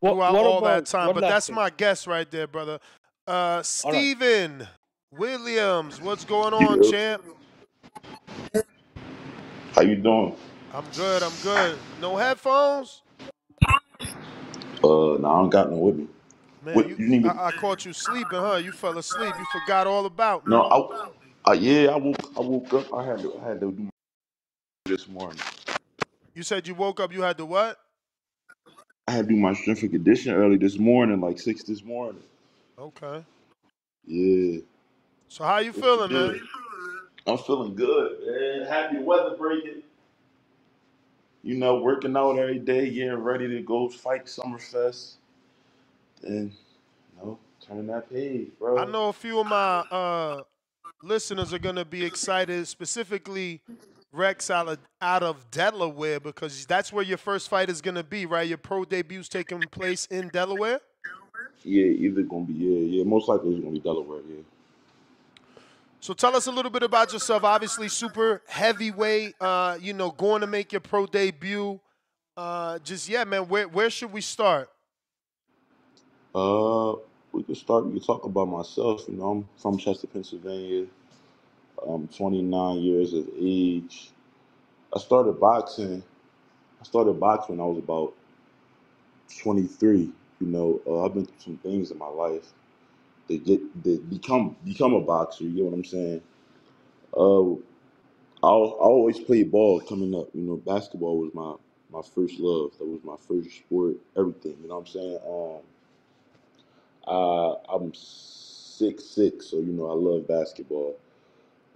throughout what all that about time. one But last that's thing? my guess right there, brother. All right. Steven Williams, what's going on, Yeah. champ? How you doing? I'm good. I'm good. No headphones? No, I don't got no with me. Man, What you need me? I caught you sleeping, huh? You fell asleep. You forgot all about me. No, yeah, I woke up. I had to do this morning. You said you woke up, you had to what? I had to do my strength and condition early this morning, like 6 this morning. Okay. Yeah, So how you what's the feeling, man? deal? I'm feeling good, man. Happy weather breaking. You know, working out every day, getting ready to go fight Summerfest, and turning that page, I bro. know a few of my listeners are gonna be excited, specifically Rex out of Delaware, because that's where your first fight is gonna be, right? Your pro debut's taking place in Delaware. Yeah, either gonna be yeah. Most likely it's gonna be Delaware. Yeah. So tell us a little bit about yourself. Obviously, super heavyweight. Going to make your pro debut. Yeah, man. Where should we start? Uh, we could start. We could talk about myself. You know, I'm from Chester, Pennsylvania. I'm 29 years of age. I started boxing. I started boxing when I was about 23. You know, I've been through some things in my life to become a boxer. You get what I'm saying? Uh, I always played ball coming up. You know, basketball was my first love. That was my first sport. Everything. You know what I'm saying? I'm 6'6", so you know I love basketball.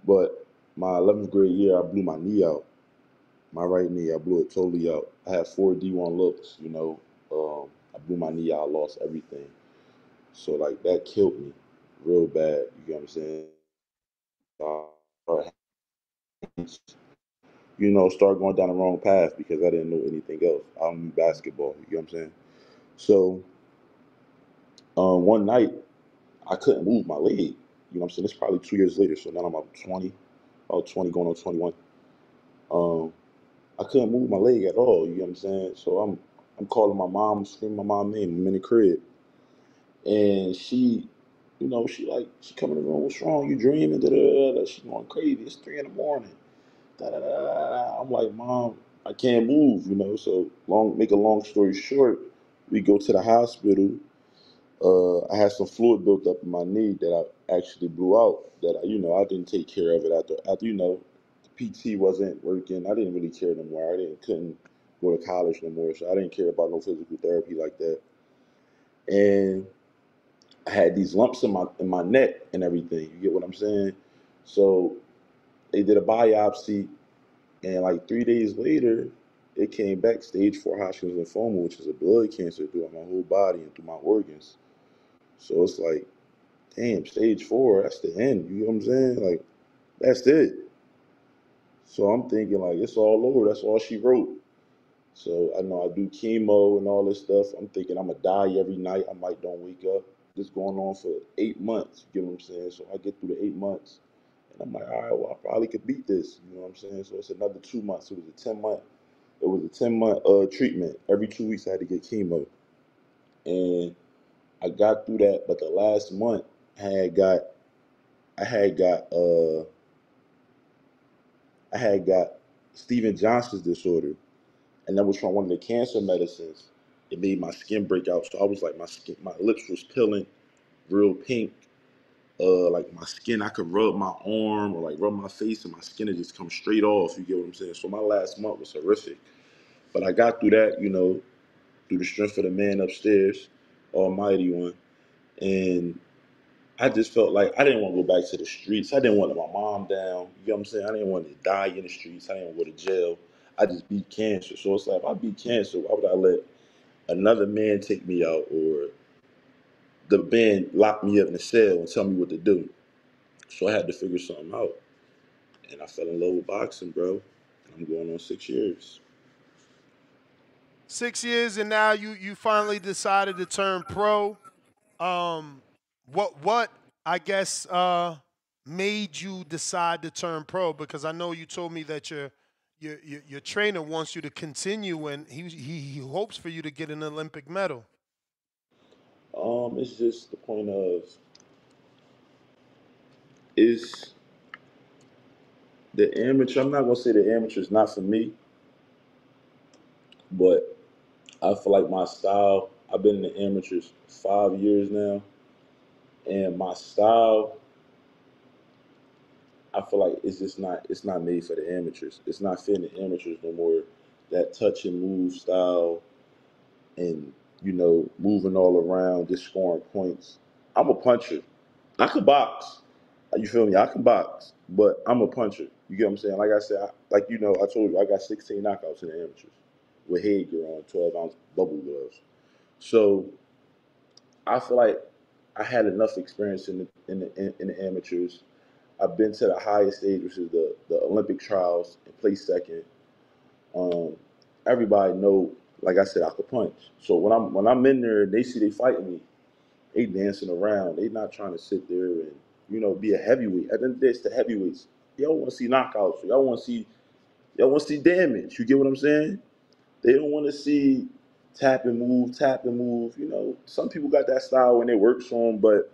But my 11th grade year, I blew my knee out. My right knee, I blew it totally out. I had 4D1 looks, you know. I blew my knee out, I lost everything. So like that killed me real bad. You get what I'm saying? Uh, start going down the wrong path because I didn't know anything else. I knew basketball. You get what I'm saying? So one night I couldn't move my leg. You know what I'm saying? It's probably 2 years later. So now I'm about 20 going on 21. Um, I couldn't move my leg at all. You know what I'm saying? So I'm calling my mom, screaming my mom name. I'm in the crib, and she come in the room. What's wrong? You dreaming? Da, da, da, da. She going crazy. It's 3 in the morning. Da, da, da, da, da. I'm like, Mom, I can't move. You know. So make a long story short, we go to the hospital. I had some fluid built up in my knee that I actually blew out. That I didn't take care of it after the PT wasn't working. I didn't really care no more. Couldn't go to college no more, so I didn't care about no physical therapy like that. And I had these lumps in my neck and everything. You get what I'm saying? So they did a biopsy, and like 3 days later, it came back stage 4 Hodgkin's lymphoma, which is a blood cancer throughout my whole body and through my organs. So it's like, damn, stage 4, that's the end. You know what I'm saying? Like, that's it. So I'm thinking like it's all over. That's all she wrote. So I know I do chemo and all this stuff. I'm thinking I'm gonna die every night. I might don't wake up. This going on for 8 months. You get what I'm saying? So I get through the 8 months, and I'm like, all right, well I probably could beat this. You know what I'm saying? So it's another 2 months. It was a 10 month. It was a 10 month treatment. Every 2 weeks I had to get chemo, and I got through that. But the last month I had got I had got I had got Steven Johnson's disorder, and that was from one of the cancer medicines. It made my skin break out, so I was like my lips was peeling, real pink. Like my skin, I could rub my arm or like rub my face, and my skin would just come straight off. You get what I'm saying? So my last month was horrific, but I got through that, through the strength of the man upstairs, Almighty One, and I just felt like I didn't want to go back to the streets. I didn't want my mom down. You know what I'm saying? I didn't want to die in the streets. I didn't want to go to jail. I just beat cancer. So it's like, if I beat cancer, why would I let another man take me out or the man lock me up in a cell and tell me what to do? So I had to figure something out. And I fell in love with boxing, bro. And I'm going on 6 years. 6 years, and now you finally decided to turn pro. Um, what I guess made you decide to turn pro? Because I know you told me that your trainer wants you to continue, and he hopes for you to get an Olympic medal. It's just the point of is the amateur. I'm not gonna say the amateur is not for me, but I feel like my style. I've been in the amateurs 5 years now, and my style, I feel like it's just not. It's not made for the amateurs. It's not fitting the amateurs no more. That touch and move style, and moving all around, just scoring points. I'm a puncher. I could box. You feel me? I can box, but I'm a puncher. You get what I'm saying? Like I said, I told you, I got 16 knockouts in the amateurs with headgear on, 12-ounce bubble gloves. So I feel like I had enough experience in the amateurs. I've been to the highest stage, which is the Olympic trials, and placed second. Um, Everybody know, like I said, I could punch. So when I'm in there, they see they fighting me. They dancing around. They not trying to sit there and be a heavyweight. At the end of the day, it's the heavyweights. Y'all want to see knockouts. Y'all want to see damage. You get what I'm saying? They don't want to see tap and move, tap and move. Some people got that style when it works for them, but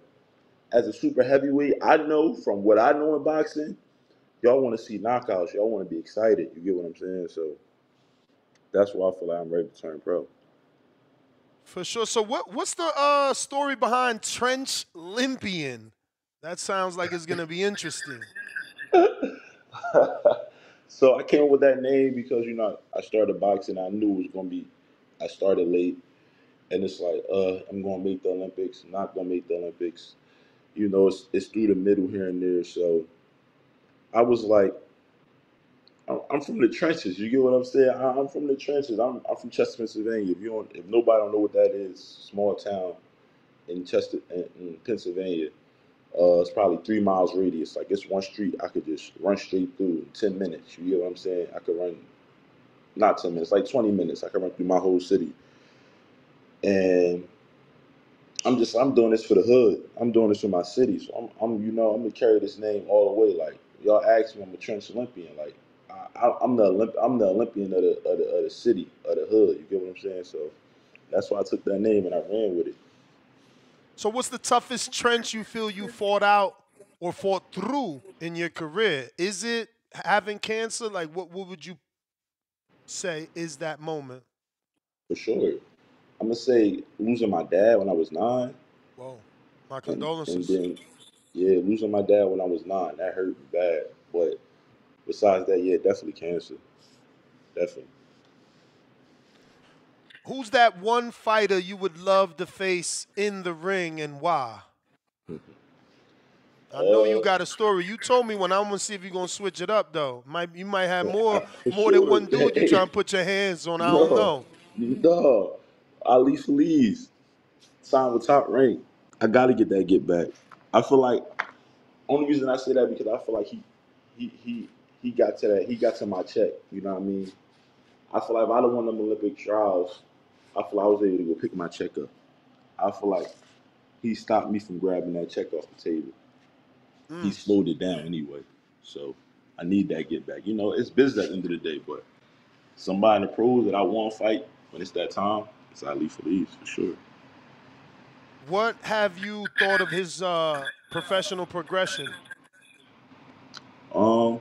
as a super heavyweight, I know from what I know in boxing, y'all want to see knockouts. Y'all want to be excited. You get what I'm saying? So that's why I feel like I'm ready to turn pro. For sure. So what's the story behind Trench Olympian? That sounds like it's gonna be interesting. So I came up with that name because I started boxing. I knew it was gonna be. I started late, and it's like, I'm gonna make the Olympics. Not gonna make the Olympics. It's through the middle here and there. So I was like, I'm from the trenches. You get what I'm saying? I'm from the trenches. I'm from Chester, Pennsylvania. If nobody don't know what that is, small town in Chester, in Pennsylvania. It's probably 3 miles radius. Like it's one street I could just run straight through in 10 minutes. You get what I'm saying? I could run not 10 minutes, like 20 minutes. I could run through my whole city. And I'm doing this for the hood. I'm doing this for my city. So I'm gonna carry this name all the way. Like y'all ask me, I'm a Trench Olympian. Like I'm the Olympian of the city of the hood. You get what I'm saying? So that's why I took that name and I ran with it. So what's the toughest trench you feel you fought out or fought through in your career? Is it having cancer? Like what would you say is that moment? For sure. I'm gonna say losing my dad when I was 9, Whoa. My and condolences. then yeah, losing my dad when I was 9 that hurt me bad. But besides that, yeah, definitely cancer, definitely. Who's that one fighter you would love to face in the ring and why? I know you Uh, got a story. You told me one. I'm gonna see if you're gonna switch it up though. You might have for more than sure. one dude you trying to put your hands on. I don't No, know. no. Ali Feliz signed with Top Rank. I gotta get back. I feel like only reason I say that because I feel like he he he got to that. He got to my check. You know what I mean? I feel like if I'd have won them Olympic trials, I feel like I was able to go pick my check up. I feel like he stopped me from grabbing that check off the table. He Mm. slowed it down anyway. So I need that get back. It's business at the end of the day, but somebody in the pros that I want to fight when it's that time, it's Ali Feliz for sure. What have you thought of his professional progression? Um,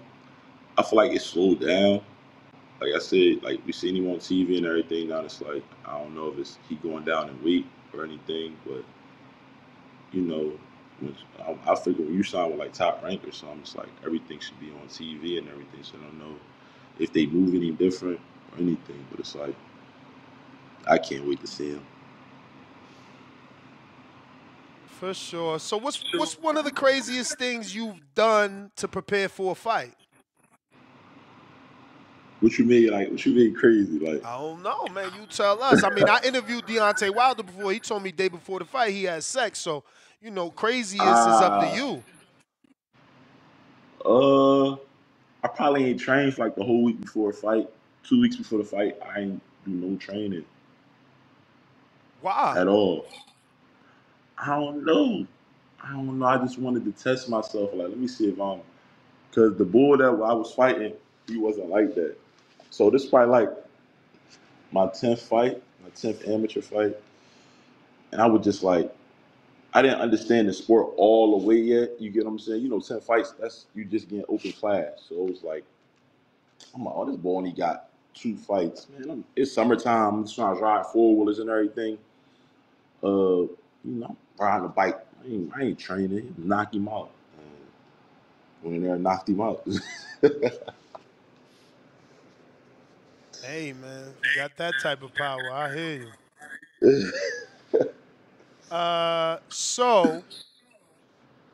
I feel like it slowed down. Like I said, like we seen him on TV and everything. Now it's like I don't know if it's he going down in weight or anything, but you know, I figure when you sign with like Top Rank or something, it's like everything should be on TV and everything. So I don't know if they move any different or anything, but it's like I can't wait to see him. For sure. So what's one of the craziest things you've done to prepare for a fight? What you mean, like what you mean crazy? Like I don't know, man. You tell us. I mean, I interviewed Deontay Wilder before. He told me day before the fight he had sex. So, craziest is up to ah, you. uh, I probably ain't trained for like the whole week before a fight. 2 weeks before the fight, I ain't do no training Why? at all. I don't know. I don't know. I just wanted to test myself. Like, let me see if I'm, because the bull that I was fighting, he wasn't like that. So this fight, like my 10th fight, my 10th amateur fight, and I was just like, I didn't understand the sport all the way yet. You get what I'm saying? 10 fights, that's you just getting open class. So it was like, I'm like, oh, this boy only got 2 fights, man. It's summertime. I'm just trying to ride 4 wheelers and everything. Riding a bike. I ain't training. Knock him out. And went in there and knocked him out. Hey, man, you got that type of power. I hear you. So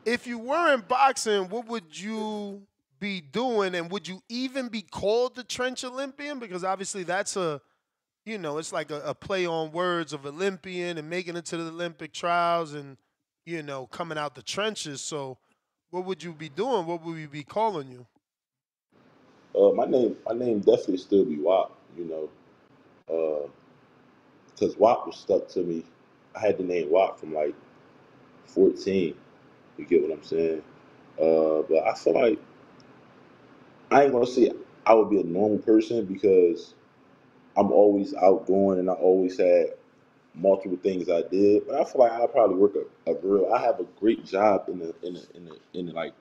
if you were in boxing, what would you be doing, and would you even be called the Trench Olympian? Because obviously that's it's like a play on words of Olympian and making it to the Olympic trials and coming out the trenches. So what would you be doing? What would we be calling you? My name definitely still be WAP. Because WAP was stuck to me. I had the name WAP from like 14. You get what I'm saying? But I feel like I ain't gonna say I would be a normal person because I'm always outgoing and I always had multiple things I did. But I feel like I probably work a grill. I have a great job in the like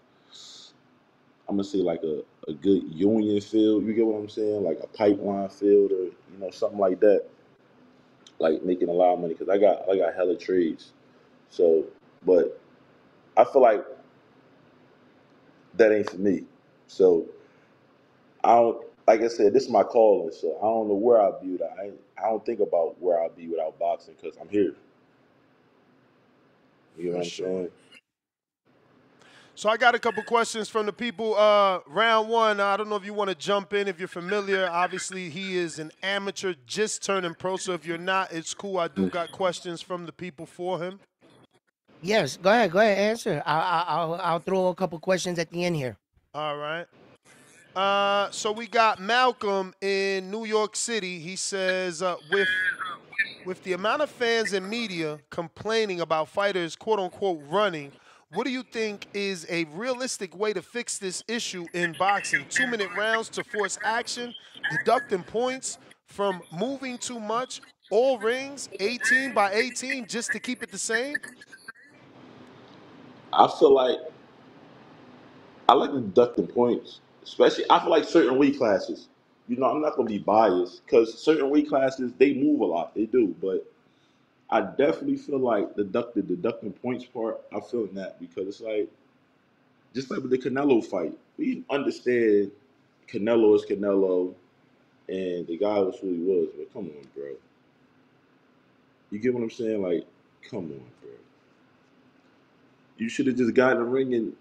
I'm gonna say like a good union field. You get what I'm saying? Like a pipeline field or something like that. Like making a lot of money because I got hella trades. So, but I feel like that ain't for me. So I don't. Like I said, this is my calling. So I don't know where I'll be. I don't think about where I'll be without boxing because I'm here. You know For what I'm sure. saying? So I got a couple questions from the people. Round one, I don't know if you want to jump in if you're familiar. Obviously, he is an amateur just turning pro. So if you're not, it's cool. I do got questions from the people for him. Yes, go ahead. Go ahead. Answer. I'll throw a couple questions at the end here. All right. So we got Malcolm in New York City. He says, with the amount of fans and media complaining about fighters quote unquote running, what do you think is a realistic way to fix this issue in boxing? 2-minute rounds to force action, deducting points from moving too much, all rings, 18 by 18 just to keep it the same? I feel like I like deducting points, especially I feel like certain weight classes. I'm not gonna be biased because certain weight classes they move a lot. They do, but I definitely feel like deducting points part. I feel in that because it's like just like with the Canelo fight, we understand Canelo is Canelo, and the guy was who he was. But come on, bro, you get what I'm saying? Like, come on, bro. You should have just got in the ring and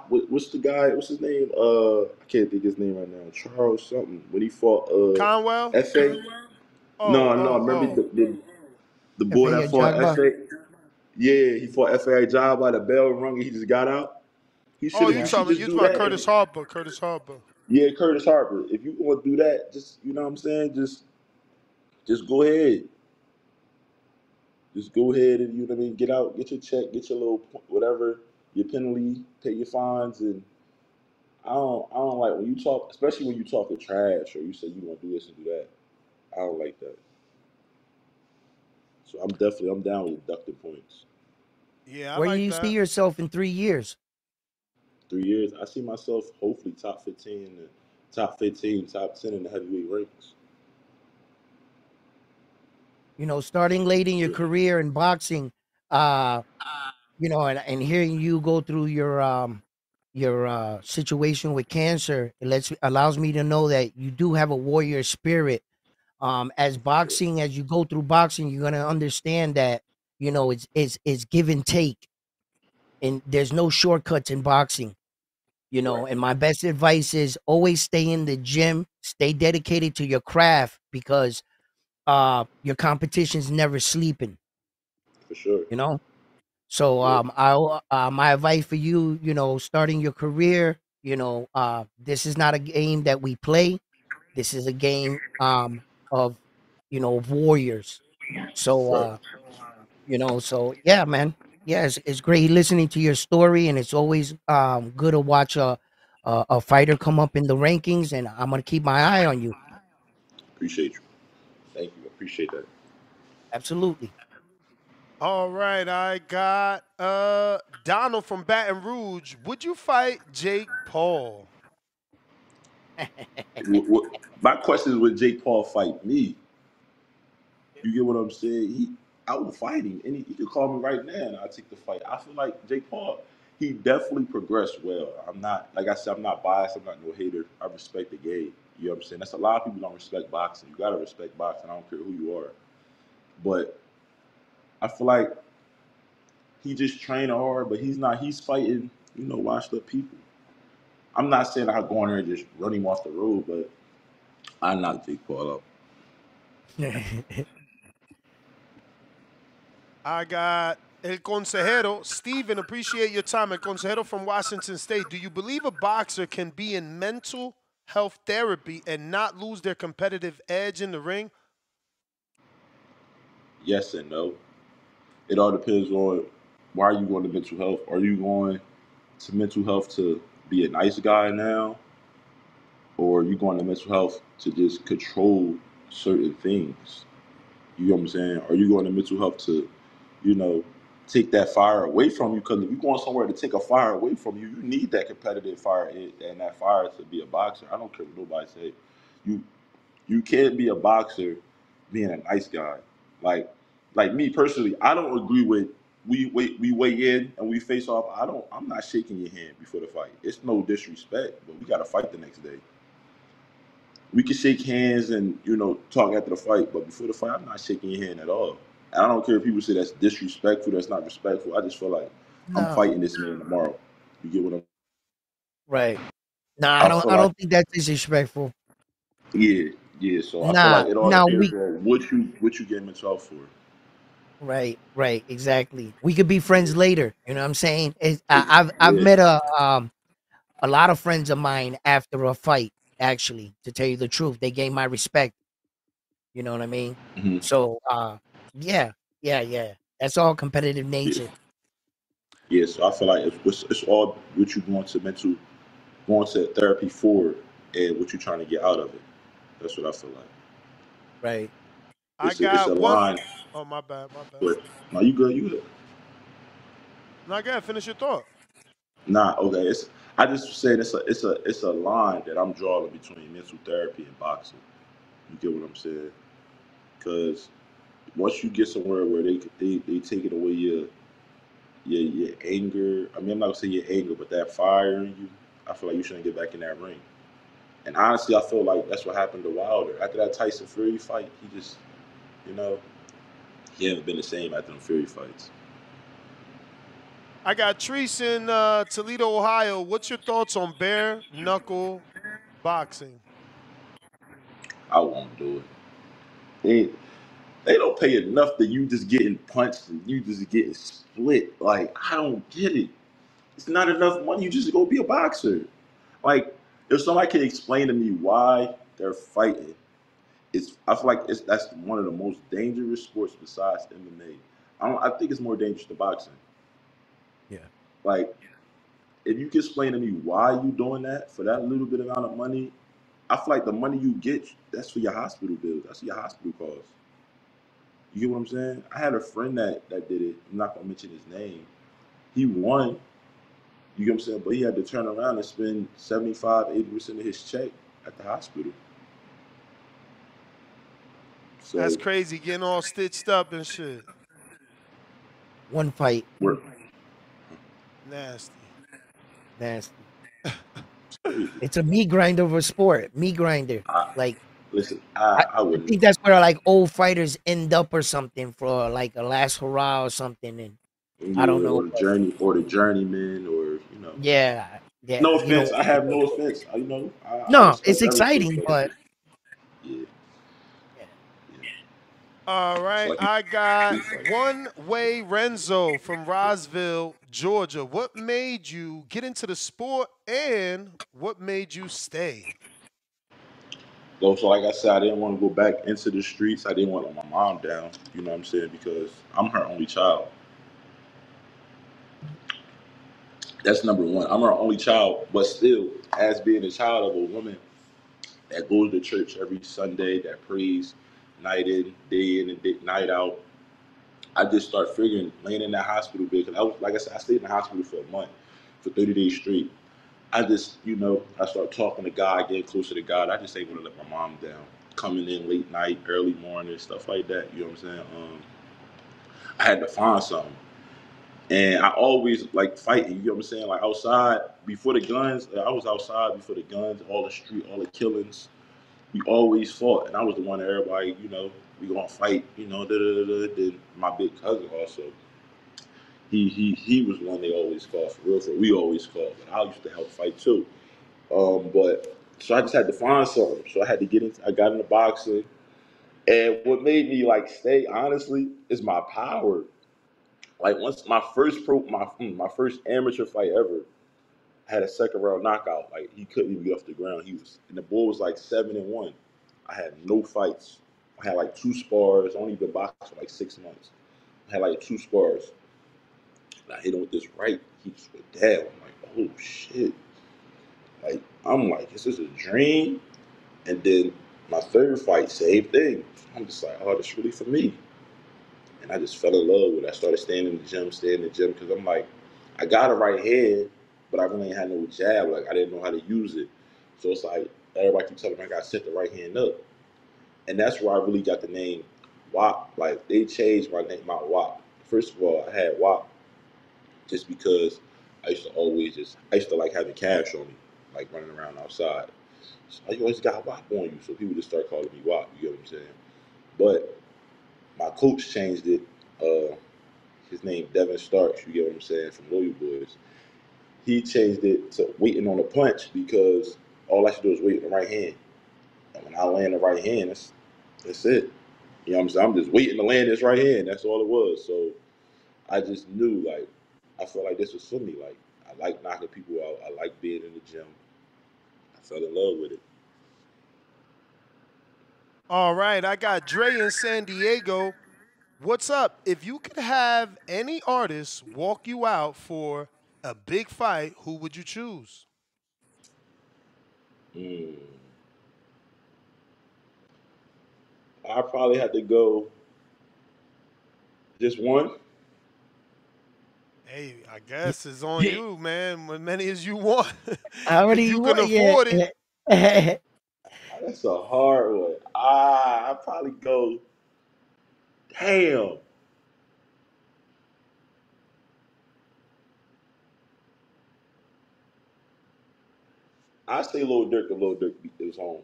what's the guy? What's his name? I can't think his name right now. Charles something. When he fought Conwell? Fa. Oh, No, no. oh, Remember oh. the If boy a that fought Jagba. Fa. Yeah, he fought Fa job by the bell rung and he just got out. He should Oh, have. you You Yeah. should talking just you do talking about that. Curtis Harper. Curtis Harper. Yeah, Curtis Harper. If you want to do that, just what I'm saying. Just go ahead. Just go ahead and what I mean. Get out, get your check, get your little whatever, your penalty, pay your fines, and I don't like when you talk, especially when you talk to trash or you say you want to do this and do that. I don't like that. So I'm down with deducting points. Yeah, I Where do like you see that. yourself in 3 years? 3 years, I see myself hopefully top 15, top 15, top 10 in the heavyweight ranks. Starting late in your Sure. career in boxing, uh, and hearing you go through your situation with cancer, allows me to know that you do have a warrior spirit. As Sure. boxing, as you go through boxing, you're gonna understand that it's give and take, and there's no shortcuts in boxing. Right. And my best advice is always stay in the gym, stay dedicated to your craft because your competition's never sleeping, For sure. you know? So Yeah. my advice for you, starting your career, this is not a game that we play. This is a game of of warriors. So Right. so yeah, man. Yeah, it's great listening to your story, and it's always good to watch a fighter come up in the rankings, and I'm gonna keep my eye on you. Appreciate you. Thank you. Appreciate that. Absolutely. All right, I got Donald from Baton Rouge. Would you fight Jake Paul? My question is, would Jake Paul fight me? You get what I'm saying? I would fight him, and he could call me right now, and I'll take the fight. I feel like Jake Paul, he definitely progressed well. I'm not, like I said, I'm not biased. I'm not no hater. I respect the game. You know what I'm saying? That's a lot of people don't respect boxing. You gotta respect boxing. I don't care who you are. But I feel like he just trained hard, but he's not. He's fighting, washed up people. I'm not saying I go in there and just run him off the road, but I knock Jake Paul out. I got El Consejero. Steven, appreciate your time. El Consejero from Washington State. Do you believe a boxer can be in mental health therapy and not lose their competitive edge in the ring? Yes and no. It all depends on why are you going to mental health. Are you going to mental health to be a nice guy now, or are you going to mental health to just control certain things? You know what I'm saying? Are you going to mental health to, you know, take that fire away from you? Because if you're going somewhere to take a fire away from you, you need that competitive fire and that fire to be a boxer. I don't care what nobody say. You you can't be a boxer being a nice guy. Like like me personally, I don't agree with we weigh in and we face off. I'm not shaking your hand before the fight. It's no disrespect, but we gotta fight the next day. We can shake hands and talk after the fight, but before the fight, I'm not shaking your hand at all. And I don't care if people say that's disrespectful, that's not respectful. I just feel like I'm No, fighting this man tomorrow. You get what right. Nah, I feel I like don't think that's disrespectful. yeah, yeah. So I feel like Nah, it all now depends we on what you getting yourself for. right, exactly. We could be friends later. You know what I'm saying? I've Yeah. met a lot of friends of mine after a fight. Actually, to tell you the truth, they gained my respect. You know what I mean? Hmm. So, yeah, yeah. That's all competitive Yeah. nature. Yeah. So I feel like it's all what you going to therapy for, and what you're trying to get out of it. That's what I feel like. Right. I It's a got one. line, Oh, my bad, my bad. but no, you good, you good. Now, go ahead, finish your thought. Nah, okay. I just said it's a line that I'm drawing between mental therapy and boxing. You get what I'm saying? Because once you get somewhere where they taking away your anger. I mean, I'm not gonna say your anger, but that fire in you. I feel like you shouldn't get back in that ring. And honestly, I feel like that's what happened to Wilder after that Tyson Fury fight. He just, you know, he haven't been the same after them Fury fights. I got Treese in Toledo, Ohio. What's your thoughts on bare knuckle boxing? I won't do it. They they don't pay enough that you just getting punched and you just getting split. Like I don't get it. It's not enough money. You just go be a boxer. Like if somebody can explain to me why they're fighting, I feel like that's one of the most dangerous sports besides MMA. I think it's more dangerous than boxing. Yeah. Like if you can explain to me why you doing that for that little bit amount of money, I feel like the money you get that's for your hospital bills. That's your hospital costs. You get what I'm saying? I had a friend that did it. I'm not gonna mention his name. He won. You get what I'm saying? But he had to turn around and spend 75, 80% of his check at the hospital. That's So crazy, getting all stitched up and shit. One fight, we're Nasty. nasty. it's crazy. It's a meat grinder of a sport. Meat grinder. I, Like listen, I I wouldn't. think that's where like old fighters end up or something for like a last hurrah or something. And I don't Yeah, know, or the but journey, or the journeyman, or yeah, yeah. No You offense, know, I have no offense. I no, it's respect everything, exciting, but but yeah, yeah. yeah. All So right, like, I got One Way Renzo from Roseville, Georgia. What made you get into the sport and what made you stay? so like I said, I didn't want to go back into the streets. I didn't want to let my mom down. You know what I'm saying? Because I'm her only child. That's number one. I'm her only child, but still, as being a child of a woman that goes to church every Sunday, that prays night in and night out, I just start figuring laying in that hospital bed because I was like I said, I stayed in the hospital for a month, for 30 days straight. I just, I start talking to God, getting closer to God. I just ain't gonna let my mom down. Coming in late night, early morning, stuff like that. You know what I'm saying? I had to find something. And I always like fighting, you know what I'm saying? Like outside before the guns, I was outside before the guns, all the street, all the killings. We always fought, and I was the one that everybody, we gonna fight, Da, da, da, da. Then my big cousin also, he was one they always fought for real. For we always fought, but I used to help fight too. But so I just had to find something. So I had to get in. I got into boxing, and what made me like stay honestly is my power. Like once my first amateur fight ever, I had a second round knockout. Like he couldn't even get off the ground. And the boy was like 7-1. I had no fights. I had like 2 spars. I only been boxing for like 6 months. I had like 2 spars. And I hit him with this right. He just went down. I'm like, oh shit. Like I'm like, is this a dream? And then my third fight, same thing. I'm just like, oh, this really for me. And I just fell in love with it. I started staying in the gym, because I'm like, I got a right hand, but I really ain't had no jab. Like I didn't know how to use it. So it's like everybody keep telling me I gotta set the right hand up. And that's where I really got the name WAP. Like they changed my name, my WAP. First of all, I had WAP just because I used to like having cash on me, like running around outside. So I always got WAP on you. So people just start calling me WAP, you get what I'm saying? But my coach changed it. His name Devin Starks, you get what I'm saying, from Loyal Boys. He changed it to waiting on a punch, because all I should do is wait with the right hand. And when I land the right hand, that's it. You know what I'm saying? I'm just waiting to land this right hand. That's all it was. So I just knew, like, I felt like this was for me. Like, I like knocking people out. I like being in the gym. I fell in love with it. All right, I got Dre in San Diego. What's up? If you could have any artist walk you out for a big fight, who would you choose? Mm. I probably had to go just one. Hey, I guess it's on you, man. As many as you want, How many if you you can want? Yeah. afford it. That's a hard one. I probably go. Damn. I say Lil Durk. If Lil Durk is home.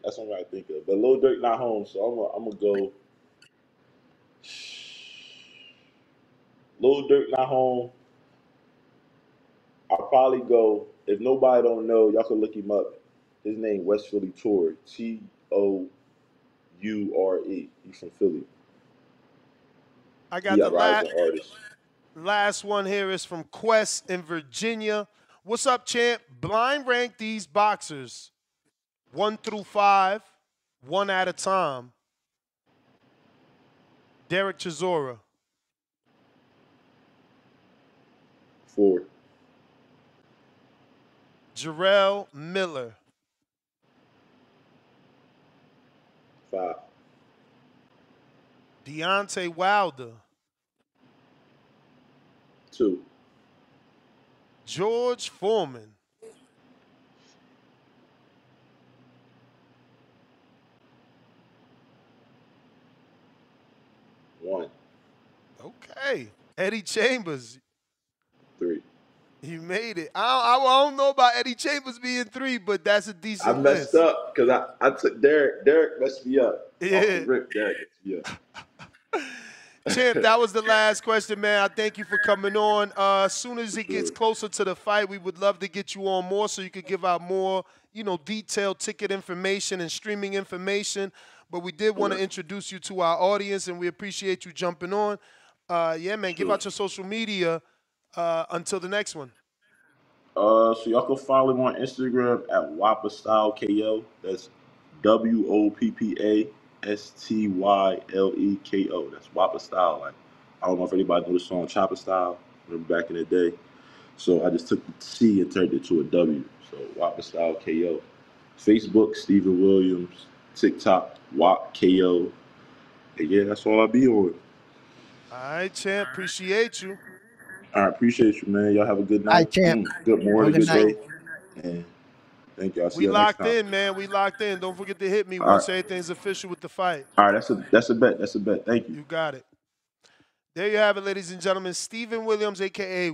That's what I think of. But Lil Durk not home, so I'm gonna go. Lil Durk not home. I'll probably go. If nobody don't know, y'all can look him up. His name West Philly Tour. Toure. He's from Philly. I He got a the rising artist. last one here is from Quest in Virginia. What's up, champ? Blind rank these boxers 1 through 5, one at a time. Derek Chisora, 4, Jarrell Miller, 5, Deontay Wilder, 2, George Foreman, 1, okay, Eddie Chambers. 3. You made it. I don't know about Eddie Chambers being 3, but that's a I decent messed list. up because I took Derek. Derek messed me up. Off the Yeah. rip, Derek messed me Champ, up. that was the last question, man. I thank you for coming on. As soon as For it gets sure. closer to the fight, we would love to get you on more so you could give out more, detailed ticket information and streaming information. But we did want to Okay. introduce you to our audience, and we appreciate you jumping on. Yeah, man, give Sure. out your social media until the next one. So y'all can follow me on Instagram at Wappa Style KO. That's WOPPASTYLEKO. That's Wappa Style. Like, I don't know if anybody knew the song Chopper Style. Remember back in the day. So I just took the C and turned it to a W. So Wappa Style KO. Facebook Stephen Williams. TikTok WAP KO. And yeah, that's all I be on. All right, champ. Appreciate you. I appreciate you, man. Y'all have a good All right, night. champ. Good Have a morning, good good night. day. So And thank y'all. See we y'all next locked time. in, man. We locked in. Don't forget to hit me All once right. everything's official with the fight. All right. That's a bet. That's a bet. Thank you. You got it. There you have it, ladies and gentlemen. Steven Williams, a.k.a.